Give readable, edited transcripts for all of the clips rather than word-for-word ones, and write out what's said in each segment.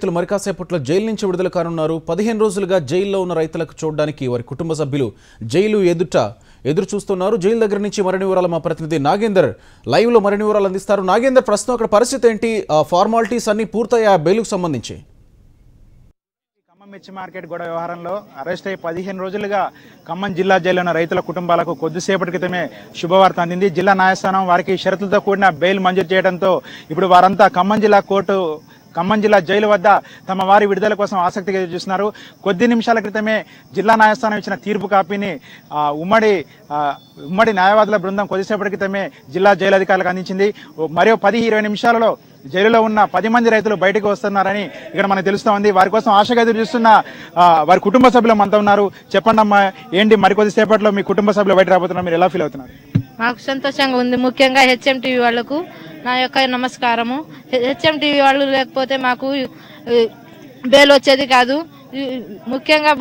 రైతులు మరికాసేపట్లో జైలు నుంచి విడుదల కానున్నారు. 15 రోజులుగా జైల్లో ఉన్న రైతులకు చూడడానికి వారి కుటుంబ సభ్యులు జైలు ఎదురు చూస్తున్నారు. జైలు దగ్గర నుంచి మరిన్ని వివరాలు మా ప్రతినిధి నాగేందర్ లైవ్ లో మరిన్ని వివరాలు అందిస్తారు. నాగేందర్, ప్రస్తుతం అక్కడ పరిస్థితి ఏంటి? ఫార్మాలిటీస్ అన్ని పూర్తయ్యా బెయిలుకు సంబంధించి? ఖమ్మం మిర్చి మార్కెట్ గొడవ వ్యవహారంలో అరెస్ట్ అయ్యి 15 రోజులుగా ఖమ్మం జిల్లా జైల్లో ఉన్న రైతుల కుటుంబాలకు కొద్దిసేపటి క్రితమే శుభవార్త అందింది. జిల్లా న్యాయస్థానం వారికి షరతులతో కూడిన బెయిల్ మంజూరు చేయడంతో ఇప్పుడు వారంతా ఖమ్మం జిల్లా జైలు వద్ద తమ వారి విడుదల కోసం ఆసక్తిగా చూస్తున్నారు. కొద్ది నిమిషాల క్రితమే జిల్లా న్యాయస్థానం ఇచ్చిన తీర్పు కాపీని ఉమ్మడి న్యాయవాదుల బృందం కొద్దిసేపటి క్రితమే జిల్లా జైలు అధికారులకు అందించింది. మరో 10-20 నిమిషాలలో జైలులో ఉన్న 10 మంది రైతులు బయటకు వస్తున్నారని ఇక్కడ మనకు తెలుస్తూ ఉంది. వారి కోసం ఆశగా ఎదురు చూస్తున్న వారి కుటుంబ సభ్యులు మనతో ఉన్నారు. చెప్పండి అమ్మా, ఏంటి మరికొద్దిసేపట్లో మీ కుటుంబ సభ్యులు బయట రాబోతున్నారు, మీరు ఎలా ఫీల్ అవుతున్నారు? మాకు సంతోషంగా ఉంది. ముఖ్యంగా హెచ్ఎంటీవీ వాళ్లకు నా యొక్క నమస్కారము. హెచ్ఎంటీవీ వాళ్ళు లేకపోతే మాకు బెయిల్ వచ్చేది కాదు. ముఖ్యంగా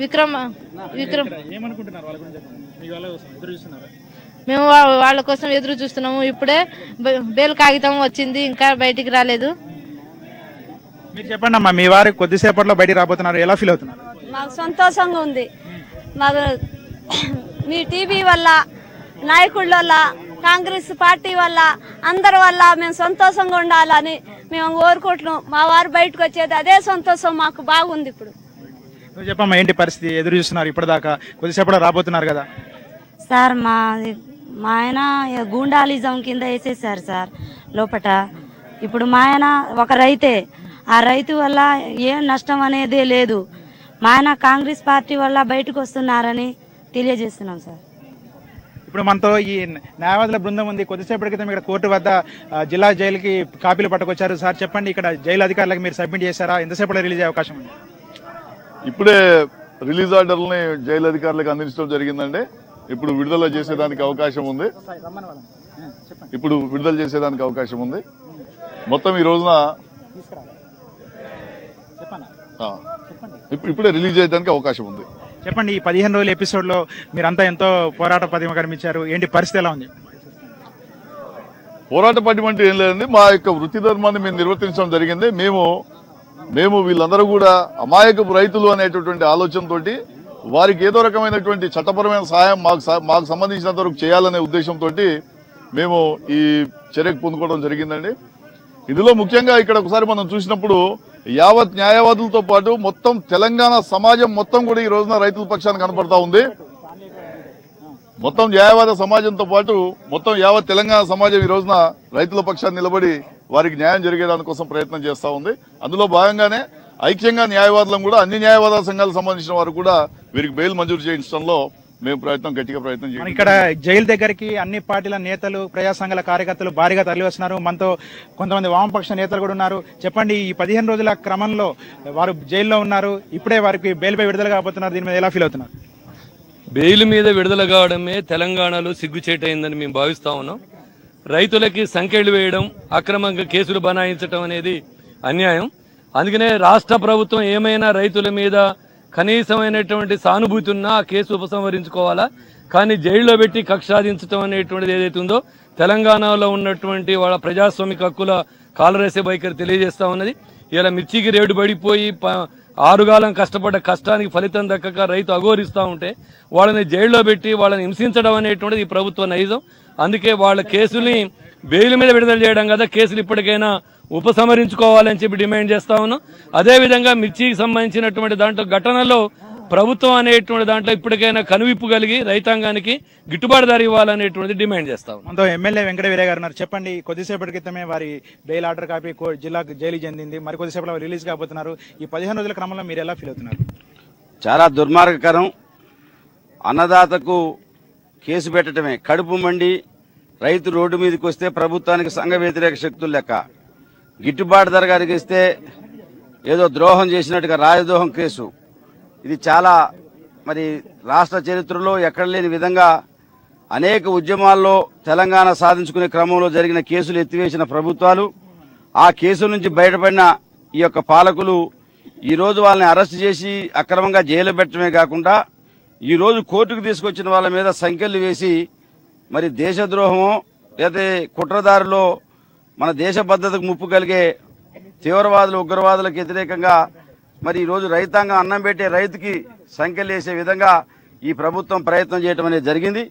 విక్రమ్ మేము వాళ్ళ కోసం ఎదురు చూస్తున్నాము. ఇప్పుడే బెయిల్ కాగితం వచ్చింది, ఇంకా బయటికి రాలేదు. మీరు చెప్పండి అమ్మా, మీ వారు కొద్దిసేపట్లో బయటికి రాబోతున్నారు, ఎలా ఫీల్ అవుతున్నారు? మాకు సంతోషంగా ఉంది. మాకు మీ టీవీ వల్ల, నాయకుల వల్ల, కాంగ్రెస్ పార్టీ వల్ల, అందరి వల్ల మేము సంతోషంగా ఉండాలని మేము కోరుకుంటున్నాం. మా వారు బయటకు వచ్చేది అదే సంతోషం మాకు బాగుంది. ఇప్పుడు నువ్వు చెప్పమ్మా, ఏంటి పరిస్థితి? ఎదురు చూస్తున్నారు ఇప్పటిదాకా, కొద్దిసేపట్లో రాబోతున్నారు కదా సార్? మా ఆయన గూండాలిజం కింద వేసేసారు సార్ లోపట. ఇప్పుడు మా ఆయన ఒక రైతే, ఆ రైతు వల్ల ఏం నష్టం అనేదే లేదు. మా ఆయన కాంగ్రెస్ పార్టీ వల్ల బయటకు వస్తున్నారని తెలియజేస్తున్నాం సార్. ఇప్పుడు మనతో ఈ న్యాయవాదుల బృందం ఉంది. కొద్దిసేపటి క్రితం ఇక్కడ కోర్టు వద్ద జిల్లా జైలుకి కాపీలు పట్టుకొచ్చారు. సార్ చెప్పండి, ఇక్కడ జైలు అధికారులకు మీరు సబ్మిట్ చేశారా? ఎంతసేపట్లో రిలీజ్ అయ్యే అవకాశం ఉంది? ఇప్పుడే రిలీజ్ ఆర్డర్ని జైలు అధికారులకు అందించడం జరిగిందండి. ఇప్పుడు విడుదల చేసేదానికి అవకాశం ఉంది. మొత్తం ఈ రోజున ఇప్పుడే రిలీజ్ చేయడానికి అవకాశం ఉంది. చెప్పండి, ఈ 15 రోజుల ఎపిసోడ్ లో మీరంతా ఎంతో పోరాట పటిమ కనిపించారు. ఏంటి పరిస్థితి ఎలా ఉంది? పోరాట పటిమ అంటే ఏం లేదండి, మా యొక్క వృత్తి ధర్మాన్ని మేము నిర్వర్తించడం జరిగింది. మేము వీళ్ళందరూ కూడా అమాయకపు రైతులు అనేటటువంటి ఆలోచనతోటి వారికి ఏదో రకమైనటువంటి చట్టపరమైన సహాయం మాకు సంబంధించినంత వరకు చేయాలనే ఉద్దేశంతో మేము ఈ చర్యకు పొందుకోవడం జరిగిందండి. ఇందులో ముఖ్యంగా ఇక్కడ ఒకసారి మనం చూసినప్పుడు యావత్ న్యాయవాదులతో పాటు మొత్తం తెలంగాణ సమాజం మొత్తం కూడా ఈ రోజున రైతుల పక్షాన్ని కనపడతా ఉంది. మొత్తం న్యాయవాద సమాజంతో పాటు మొత్తం యావత్ తెలంగాణ సమాజం ఈ రోజున రైతుల పక్షాన్ని నిలబడి వారికి న్యాయం జరిగేదానికోసం ప్రయత్నం చేస్తూ ఉంది. అందులో భాగంగానే ఐక్యంగా న్యాయవాదులను కూడా అన్ని న్యాయవాద సంఘాలకు సంబంధించిన వారు కూడా వీరికి బెయిల్ మంజూరు చేయించడంలో మేము గట్టిగా ప్రయత్నం చేయాలి. ఇక్కడ జైలు దగ్గరికి అన్ని పార్టీల నేతలు, ప్రజా సంఘాల కార్యకర్తలు భారీగా తరలి వస్తున్నారు. మనతో కొంతమంది వామపక్ష నేతలు కూడా ఉన్నారు. చెప్పండి, ఈ 15 రోజుల క్రమంలో వారు జైల్లో ఉన్నారు, ఇప్పుడే వారికి బెయిల్పై విడుదల కాబోతున్నారు, దీని మీద ఎలా ఫీల్ అవుతున్నారు? బెయిల్ మీద విడుదల కావడమే తెలంగాణలో సిగ్గుచేటైందని మేము భావిస్తా ఉన్నాం. రైతులకి సంకెళ్లు వేయడం, అక్రమంగా కేసులు బనాయించడం అనేది అన్యాయం. అందుకనే రాష్ట్ర ప్రభుత్వం ఏమైనా రైతుల మీద కనీసమైనటువంటి సానుభూతి ఉన్నా ఆ కేసు ఉపసంహరించుకోవాలా. కానీ జైల్లో పెట్టి కక్ష సాధించడం అనేటువంటిది ఏదైతే ఉందో తెలంగాణలో ఉన్నటువంటి వాళ్ళ ప్రజాస్వామిక హక్కుల కాలరేసే వైఖరి తెలియజేస్తా ఉన్నది. ఇలా మిర్చికి రేటు పడిపోయి 6 కాలం కష్టపడ్డ కష్టానికి ఫలితం దక్కక రైతు అఘోరిస్తూ ఉంటే వాళ్ళని జైల్లో పెట్టి వాళ్ళని హింసించడం అనేటువంటిది ఈ ప్రభుత్వ నైజం. అందుకే వాళ్ళ కేసుల్ని బెయిల్ మీద విడుదల చేయడం కదా, కేసులు ఇప్పటికైనా ఉపసంహరించుకోవాలని చెప్పి డిమాండ్ చేస్తా ఉన్నాం. అదేవిధంగా మిర్చికి సంబంధించినటువంటి దాంట్లో ఘటనలో ప్రభుత్వం అనేటువంటి దాంట్లో ఇప్పటికైనా కనువిప్పు కలిగి రైతాంగానికి గిట్టుబాటు ధర ఇవ్వాలనేటువంటిది డిమాండ్ చేస్తాం. మనతో ఎమ్మెల్యే వెంకట వీరయ్య గారు ఉన్నారు. చెప్పండి, కొద్దిసేపటి క్రితమే వారి బెయిల్ ఆర్డర్ కాపీ జిల్లా జైలు చెందింది, మరి కొద్దిసేపట్లో రిలీజ్ కాబోతున్నారు. ఈ 15 రోజుల క్రమంలో మీరు ఎలా ఫీల్ అవుతున్నారు? చాలా దుర్మార్గకరం. అన్నదాతకు కేసు పెట్టడమే కడుపు మండి రైతు రోడ్డు మీదకి వస్తే ప్రభుత్వానికి సంఘ వ్యతిరేక శక్తులు లెక్క. గిట్టుబాటు ధర కలిగిస్తే ఏదో ద్రోహం చేసినట్టుగా రాజద్రోహం కేసు. ఇది చాలా రాష్ట్ర చరిత్రలో ఎక్కడ లేని విధంగా అనేక ఉద్యమాల్లో తెలంగాణ సాధించుకునే క్రమంలో జరిగిన కేసులు ఎత్తివేసిన ప్రభుత్వాలు, ఆ కేసుల నుంచి బయటపడిన ఈ యొక్క పాలకులు ఈరోజు వాళ్ళని అరెస్ట్ చేసి అక్రమంగా జైలు పెట్టడమే కాకుండా ఈరోజు కోర్టుకు తీసుకొచ్చిన వాళ్ళ మీద సంఖ్యలు వేసి దేశద్రోహమో లేదా కుట్రదారిలో మన దేశ భద్రతకు ముప్పు కలిగే తీవ్రవాదులు ఉగ్రవాదులకు వ్యతిరేకంగా మరి ఈరోజు రైతాంగం అన్నం పెట్టే రైతుకి సంఖ్యలు వేసే విధంగా ఈ ప్రభుత్వం ప్రయత్నం చేయడం అనేది జరిగింది.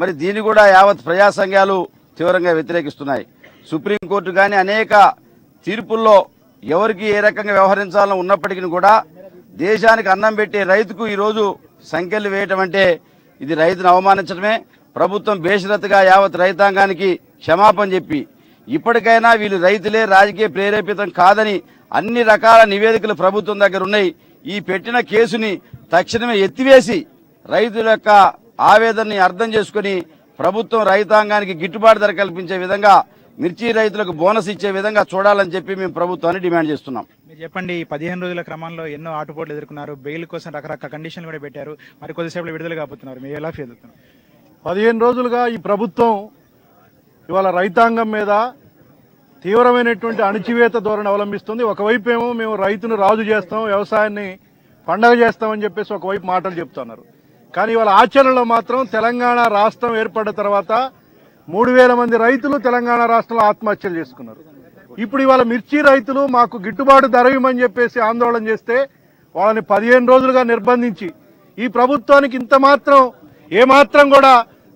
మరి దీన్ని కూడా యావత్ ప్రజా సంఘాలు తీవ్రంగా వ్యతిరేకిస్తున్నాయి. సుప్రీంకోర్టు కానీ అనేక తీర్పుల్లో ఎవరికి ఏ రకంగా వ్యవహరించాలని ఉన్నప్పటికీ కూడా దేశానికి అన్నం పెట్టే రైతుకు ఈరోజు సంఖ్యలు వేయటం అంటే ఇది రైతును అవమానించడమే. ప్రభుత్వం బేషరతుగా యావత్ రైతాంగానికి క్షమాపణ చెప్పి ఇప్పటికైనా వీళ్ళు రైతులే రాజకీయ ప్రేరేపితం కాదని అన్ని రకాల నివేదికలు ప్రభుత్వం దగ్గర ఉన్నాయి. ఈ పెట్టిన కేసుని తక్షణమే ఎత్తివేసి రైతుల యొక్క ఆవేదనని అర్థం చేసుకుని ప్రభుత్వం రైతాంగానికి గిట్టుబాటు ధర కల్పించే విధంగా మిర్చి రైతులకు బోనస్ ఇచ్చే విధంగా చూడాలని చెప్పి మేము ప్రభుత్వాన్ని డిమాండ్ చేస్తున్నాం. మీరు చెప్పండి, ఈ 15 రోజుల క్రమంలో ఎన్నో ఆటుపోట్లు ఎదుర్కొన్నారు, బెయిల్ కోసం రకరకాల కండిషన్లు కూడా పెట్టారు, మరి కొద్దిసేపు విడుదల కాబోతున్నారు, మీరు ఎలా ఫీల్ అవుతున్నారు? 15 రోజులుగా ఈ ప్రభుత్వం ఇవాళ రైతాంగం మీద తీవ్రమైనటువంటి అణచివేత ధోరణి అవలంబిస్తుంది. ఒకవైపు ఏమో మేము రైతును రాజు చేస్తాం, వ్యవసాయాన్ని పండగ చేస్తామని చెప్పేసి ఒకవైపు మాటలు చెప్తున్నారు. కానీ ఇవాళ ఆచరణలో మాత్రం తెలంగాణ రాష్ట్రం ఏర్పడ్డ తర్వాత 3000 మంది రైతులు తెలంగాణ రాష్ట్రంలో ఆత్మహత్యలు చేసుకున్నారు. ఇప్పుడు ఇవాళ మిర్చి రైతులు మాకు గిట్టుబాటు ధర ఇవ్వమని చెప్పేసి ఆందోళన చేస్తే వాళ్ళని 15 రోజులుగా నిర్బంధించి ఈ ప్రభుత్వానికి ఇంత మాత్రం ఏమాత్రం కూడా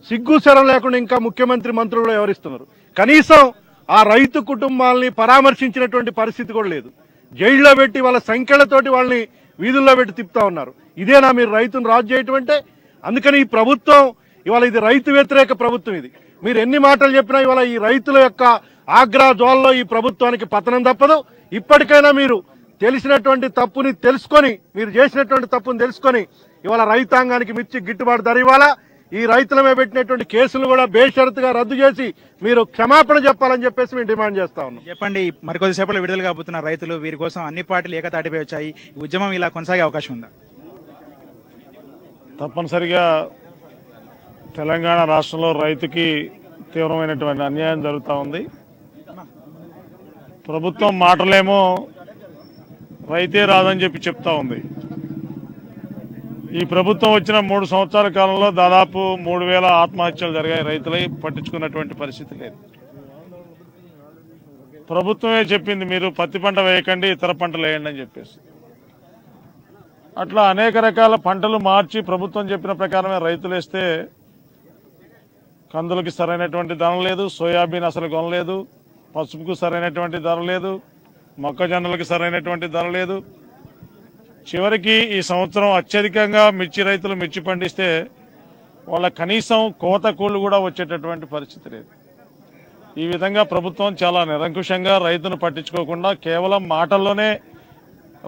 సిగ్గు శరం లేకుండా ఇంకా ముఖ్యమంత్రి మంత్రులు వ్యవహరిస్తున్నారు. కనీసం ఆ రైతు కుటుంబాలని పరామర్శించినటువంటి పరిస్థితి కూడా లేదు. జైల్లో పెట్టి వాళ్ళ సంఖ్యలతోటి వాళ్ళని వీధుల్లో పెట్టి తిప్పుతా ఉన్నారు. ఇదేనా మీరు రైతును రాజు చేయటం అంటే? అందుకని ఈ ప్రభుత్వం ఇవాళ ఇది రైతు వ్యతిరేక ప్రభుత్వం. ఇది మీరు ఎన్ని మాటలు చెప్పినా ఇవాళ ఈ రైతుల యొక్క ఆగ్రహ జ్వాలలో ఈ ప్రభుత్వానికి పతనం తప్పదు. ఇప్పటికైనా మీరు తెలిసినటువంటి తప్పుని తెలుసుకొని, మీరు చేసినటువంటి తప్పుని తెలుసుకొని ఇవాళ రైతాంగానికి మిర్చి గిట్టుబాటు ధర ఇవ్వాలా. ఈ రైతుల మీద పెట్టినటువంటి కేసులు కూడా బేషరతుగా రద్దు చేసి మీరు క్షమాపణ చెప్పాలని చెప్పేసి మేము డిమాండ్ చేస్తా ఉన్నాం. చెప్పండి, మరికొద్దిసేపట్లో విడుదల కాబోతున్న రైతులు, వీరి కోసం అన్ని పార్టీలు ఏకతాటిపై వచ్చాయి. ఉద్యమం ఇలా కొనసాగే అవకాశం ఉందా? తప్పనిసరిగా తెలంగాణ రాష్ట్రంలో రైతుకి తీవ్రమైనటువంటి అన్యాయం జరుగుతూ ఉంది. ప్రభుత్వం మాటలేమో రైతే రాదని చెప్పి చెప్తా ఉంది. ఈ ప్రభుత్వం వచ్చిన 3 సంవత్సరాల కాలంలో దాదాపు 3000 ఆత్మహత్యలు జరిగాయి. రైతులై పట్టించుకున్నటువంటి పరిస్థితి లేదు. ప్రభుత్వమే చెప్పింది మీరు పత్తి పంట వేయకండి, ఇతర పంటలు వేయండి అని చెప్పేసి. అట్లా అనేక రకాల పంటలు మార్చి ప్రభుత్వం చెప్పిన ప్రకారమే రైతులు వేస్తే కందులకి సరైనటువంటి ధర లేదు, సోయాబీన్ అసలు కొనలేదు, పసుపుకు సరైనటువంటి ధర లేదు, మొక్కజొన్నలకు సరైనటువంటి ధర లేదు. చివరికి ఈ సంవత్సరం అత్యధికంగా మిర్చి రైతులు మిర్చి పండిస్తే వాళ్ళ కనీసం కోత కూళ్ళు కూడా వచ్చేటటువంటి పరిస్థితి లేదు. ఈ విధంగా ప్రభుత్వం చాలా నిరంకుశంగా రైతును పట్టించుకోకుండా కేవలం మాటల్లోనే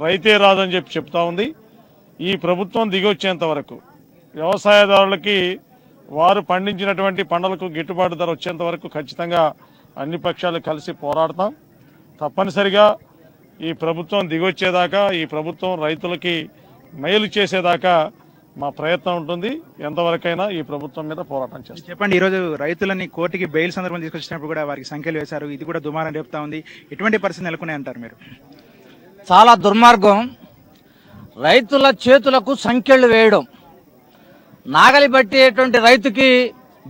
రైతే రాదని చెప్పి చెప్తా ఉంది. ఈ ప్రభుత్వం దిగొచ్చేంత వరకు వ్యవసాయదారులకి వారు పండించినటువంటి పంటలకు గిట్టుబాటు ధర వచ్చేంత వరకు ఖచ్చితంగా అన్ని పక్షాలు కలిసి పోరాడతాం. తప్పనిసరిగా ఈ ప్రభుత్వం దిగొచ్చేదాకా, ఈ ప్రభుత్వం రైతులకి మేలు చేసేదాకా మా ప్రయత్నం ఉంటుంది. ఎంతవరకైనా ఈ ప్రభుత్వం మీద పోరాటం చేస్తాం. చెప్పండి, ఈరోజు రైతులని కోర్టుకి బెయిల్ సందర్భం తీసుకొచ్చినప్పుడు కూడా వారికి సంఖ్యలు వేశారు, ఇది కూడా దుమారం రేపుతా ఉంది. ఎటువంటి పరిస్థితి నెలకొనే అంటారు మీరు? చాలా దుర్మార్గం. రైతుల చేతులకు సంఖ్యలు వేయడం, నాగలి పట్టేటువంటి రైతుకి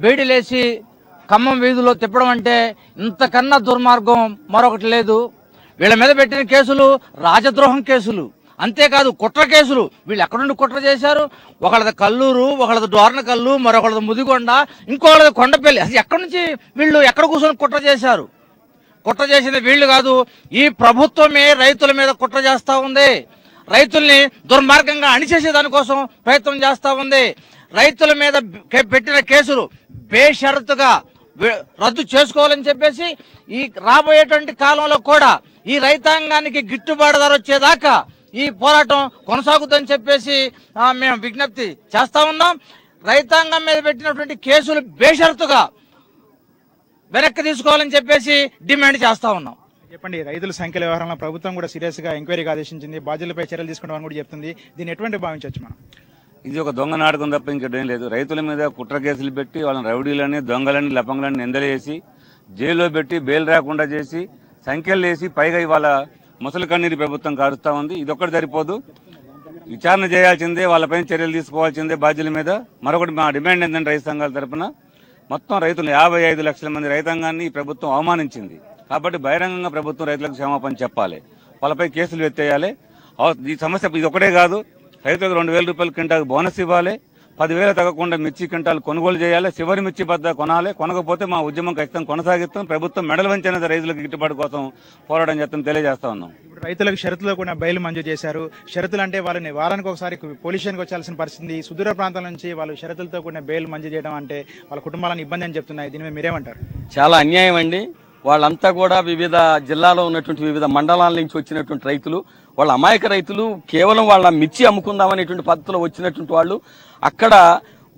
బేడీలేసి ఖమ్మం వీధిలో తిప్పడం అంటే ఇంతకన్నా దుర్మార్గం మరొకటి లేదు. వీళ్ళ మీద పెట్టిన కేసులు రాజద్రోహం కేసులు, అంతేకాదు కుట్ర కేసులు. వీళ్ళు ఎక్కడి నుండి కుట్ర చేశారు? ఒకళ్ళది కల్లూరు, ఒకళ్ళది డోర్నకల్లు, మరొకళ్ళది ముదిగొండ, ఇంకొకళ్ళది కొండపల్లి. అసలు ఎక్కడి నుంచి వీళ్ళు ఎక్కడ కూర్చొని కుట్ర చేశారు? కుట్ర చేసింది వీళ్ళు కాదు, ఈ ప్రభుత్వమే రైతుల మీద కుట్ర చేస్తూ ఉంది. రైతుల్ని దుర్మార్గంగా అణిచేసే దానికోసం ప్రయత్నం చేస్తూ ఉంది. రైతుల మీద పెట్టిన కేసులు బేషరతుగా రద్దు చేసుకోవాలని చెప్పేసి ఈ రాబోయేటువంటి కాలంలో కూడా ఈ రైతాంగానికి గిట్టుబాటు ధర వచ్చేదాకా ఈ పోరాటం కొనసాగుతుందని చెప్పేసి మేము విజ్ఞప్తి చేస్తా ఉన్నాం. రైతాంగం మీద పెట్టినటువంటి కేసులు బేషరతుగా వెనక్కి తీసుకోవాలని చెప్పేసి డిమాండ్ చేస్తా ఉన్నాం. చెప్పండి, రైతుల సంఖ్యల వ్యవహారంలో ప్రభుత్వం కూడా సీరియస్ గా ఎంక్వైరీకి ఆదేశించింది, బాధ్యులపై చర్యలు తీసుకుంటామని కూడా చెప్తుంది. దీన్ని ఎటువంటి భావించవచ్చు మనం? ఇది ఒక దొంగ నాటకం తప్ప ఇంకేం లేదు. రైతుల మీద కుట్ర కేసులు పెట్టి వాళ్ళని రౌడీలని, దొంగలని, లపంగలని నిందలేసి జైల్లో పెట్టి బెయిల్ రాకుండా చేసి సంఖ్యలు వేసి పైగా ఇవాళ ముసలి కన్నీరు ప్రభుత్వం కారుస్తూ ఉంది. ఇదొక్కటి సరిపోదు, విచారణ చేయాల్సిందే, వాళ్ళపైన చర్యలు తీసుకోవాల్సిందే బాధ్యుల మీద. మరొకటి మా డిమాండ్ ఏంటంటే రైతు సంఘాల తరఫున మొత్తం రైతులు 55 లక్షల మంది రైతాంగాన్ని ఈ ప్రభుత్వం అవమానించింది. కాబట్టి బహిరంగంగా ప్రభుత్వం రైతులకు క్షమాపణ చెప్పాలి, వాళ్ళపై కేసులు ఎత్తేయాలి. ఈ సమస్య ఇది ఒకటే కాదు, రైతులకు 2,000 రూపాయల క్వింటాల్ బోనస్ ఇవ్వాలి, 10,000 తగ్గకుండా మిర్చి క్వింటాల్ కొనుగోలు చేయాలి, చివరి మిర్చి బద్ద కొనాలి. కొనకపోతే మా ఉద్యమం ఖచ్చితంగా కొనసాగిస్తాం. ప్రభుత్వం మెడలు వంచిన రైతులకు గిట్టుబాటు కోసం పోరాటం చేస్తాం తెలియజేస్తా ఉన్నాం. ఇప్పుడు రైతులకు షరతులో కూడా బయలు మంజూరు చేశారు. షరతులు అంటే వాళ్ళని వారానికి ఒకసారి పోలీస్ స్టేషన్కి వచ్చాల్సిన పరిస్థితి, సుదూర ప్రాంతాల నుంచి వాళ్ళు షరతులతో కూడిన బెయిల్ మంజూరు చేయడం అంటే వాళ్ళ కుటుంబాలను ఇబ్బంది అని చెప్తున్నాయి. దీని మీద మీరేమంటారు? చాలా అన్యాయం అండి. వాళ్ళంతా కూడా వివిధ జిల్లాలో ఉన్నటువంటి వివిధ మండలాల నుంచి వచ్చినటువంటి రైతులు, వాళ్ళ అమాయక రైతులు, కేవలం వాళ్ళ మిర్చి అమ్ముకుందామనేటువంటి పద్ధతిలో వచ్చినటువంటి వాళ్ళు. అక్కడ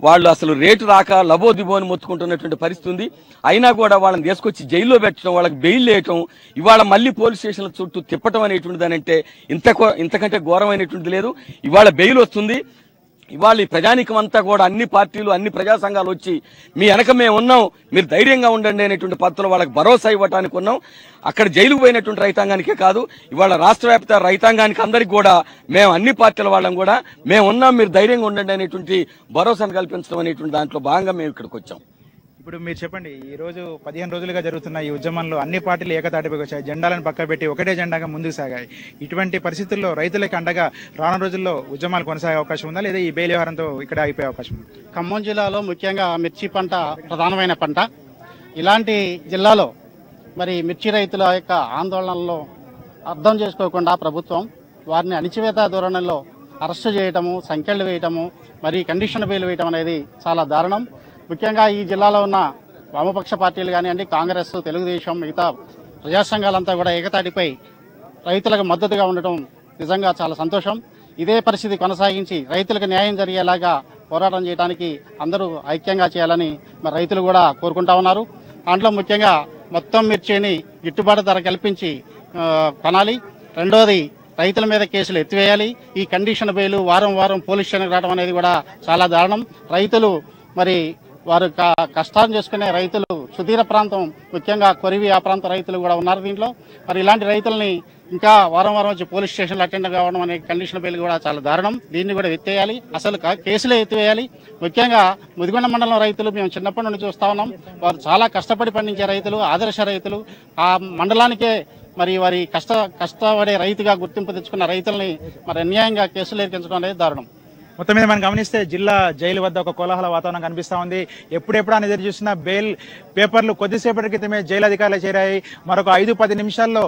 వాళ్ళు అసలు రేటు రాక లబోదిబో అని మొత్తుకుంటున్నటువంటి పరిస్థితి ఉంది. అయినా కూడా వాళ్ళని తీసుకొచ్చి జైల్లో పెట్టడం, వాళ్ళకి బెయిల్ వేయటం, ఇవాళ మళ్ళీ పోలీస్ స్టేషన్ల చుట్టూ తిప్పటం అనేటువంటిది అంటే ఇంతకంటే ఘోరమైనటువంటిది లేదు. ఇవాళ బెయిల్ వస్తుంది. ఇవాళ ఈ ప్రజానీకం అంతా కూడా అన్ని పార్టీలు, అన్ని ప్రజా సంఘాలు వచ్చి మీ వెనక మేము ఉన్నాం, మీరు ధైర్యంగా ఉండండి అనేటువంటి పద్ధతిలో వాళ్ళకి భరోసా ఇవ్వడానికి ఉన్నాం. అక్కడ జైలుకు పోయినటువంటి రైతాంగానికే కాదు, ఇవాళ రాష్ట్ర వ్యాప్త రైతాంగానికి అందరికీ కూడా మేము అన్ని పార్టీల వాళ్ళం కూడా మేము ఉన్నాం, మీరు ధైర్యంగా ఉండండి అనేటువంటి భరోసాను కల్పించడం అనేటువంటి దాంట్లో భాగంగా మేము ఇక్కడికి వచ్చాం. ఇప్పుడు మీరు చెప్పండి, ఈ రోజు 15 రోజులుగా జరుగుతున్న ఈ ఉద్యమంలో అన్ని పార్టీలు ఏకతాటిపైకి వచ్చాయి, జెండాలను పక్కబెట్టి ఒకటే జెండాగా ముందుకు సాగాయి. ఇటువంటి పరిస్థితుల్లో రైతులకు అండగా రానున్న రోజుల్లో ఉద్యమాలు కొనసాగే అవకాశం ఉందా, లేదా ఈ బెయిల్ వ్యవహారంతో ఇక్కడ అయిపోయే అవకాశం ఉందా? ఖమ్మం జిల్లాలో ముఖ్యంగా మిర్చి పంట ప్రధానమైన పంట. ఇలాంటి జిల్లాలో మరి మిర్చి రైతుల యొక్క ఆందోళనల్లో అర్థం చేసుకోకుండా ప్రభుత్వం వారిని అణిచివేత ధోరణిలో అరెస్టు చేయటము, సంఖ్యలు వేయటము, మరి కండిషన్ బెయిల్ వేయటం అనేది చాలా దారుణం. ముఖ్యంగా ఈ జిల్లాలో ఉన్న వామపక్ష పార్టీలు కానివ్వండి, కాంగ్రెస్, తెలుగుదేశం, మిగతా ప్రజా సంఘాలంతా కూడా ఏకతాటిపై రైతులకు మద్దతుగా ఉండటం నిజంగా చాలా సంతోషం. ఇదే పరిస్థితి కొనసాగించి రైతులకు న్యాయం జరిగేలాగా పోరాటం చేయడానికి అందరూ ఐక్యంగా చేయాలని మరి రైతులు కూడా కోరుకుంటా ఉన్నారు. దాంట్లో ముఖ్యంగా మొత్తం మిర్చిని గిట్టుబాటు ధర కల్పించి కొనాలి. రెండోది, రైతుల మీద కేసులు ఎత్తివేయాలి. ఈ కండిషన్ బెయిల్ వారం వారం పోలీస్ స్టేషన్కి రావడం అనేది కూడా చాలా దారుణం. రైతులు మరి వారు కష్టాలు చేసుకునే రైతులు, సుదీర ప్రాంతం, ముఖ్యంగా కొరివి ఆ ప్రాంత రైతులు కూడా ఉన్నారు దీంట్లో. మరి ఇలాంటి రైతుల్ని ఇంకా వారం వారం వచ్చి పోలీస్ స్టేషన్లో అటెండ్ కావడం అనే కండిషన్ బెయిల్ కూడా చాలా దారుణం. దీన్ని కూడా ఎత్తేయాలి, అసలు కేసులే ఎత్తివేయాలి. ముఖ్యంగా ముదిగొండ మండలం రైతులు మేము చిన్నప్పటి నుండి చూస్తా ఉన్నాం. వారు చాలా కష్టపడి పండించే రైతులు, ఆదర్శ రైతులు. ఆ మండలానికే మరి వారి కష్టపడే రైతుగా గుర్తింపు తెచ్చుకున్న రైతుల్ని మరి అన్యాయంగా కేసులు ఎరికించడం అనేది దారుణం. మొత్తం మీద మనం గమనిస్తే జిల్లా జైలు వద్ద ఒక కోలాహల వాతావరణం కనిపిస్తూ ఉంది. ఎప్పుడెప్పుడు అని ఎదురు చూసిన బెయిల్ పేపర్లు కొద్దిసేపటి క్రితమే జైలు అధికారులు చేరాయి. మరొక 5-10 నిమిషాల్లో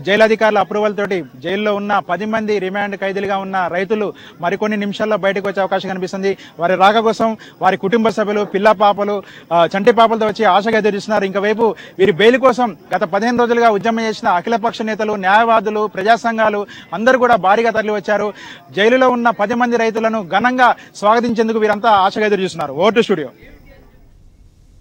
జైలు అధికారుల అప్రూవల్ తోటి జైల్లో ఉన్న 10 మంది రిమాండ్ ఖైదీలుగా ఉన్న రైతులు మరికొన్ని నిమిషాల్లో బయటకు వచ్చే అవకాశం కనిపిస్తుంది. వారి రాక కోసం వారి కుటుంబ సభ్యులు, పిల్ల పాపలు, చంటి పాపలతో వచ్చి ఆశగా ఎదురు చూస్తున్నారు. ఇంకోవైపు వీరి బెయిల్ కోసం గత 15 రోజులుగా ఉద్యమం చేసిన అఖిలపక్ష నేతలు, న్యాయవాదులు, ప్రజా సంఘాలు అందరూ కూడా భారీగా తరలి వచ్చారు. జైలులో ఉన్న 10 మంది రైతులను ఘనంగా స్వాగతించేందుకు వీరంతా ఆశగా ఎదురు చూస్తున్నారు. Vote studio.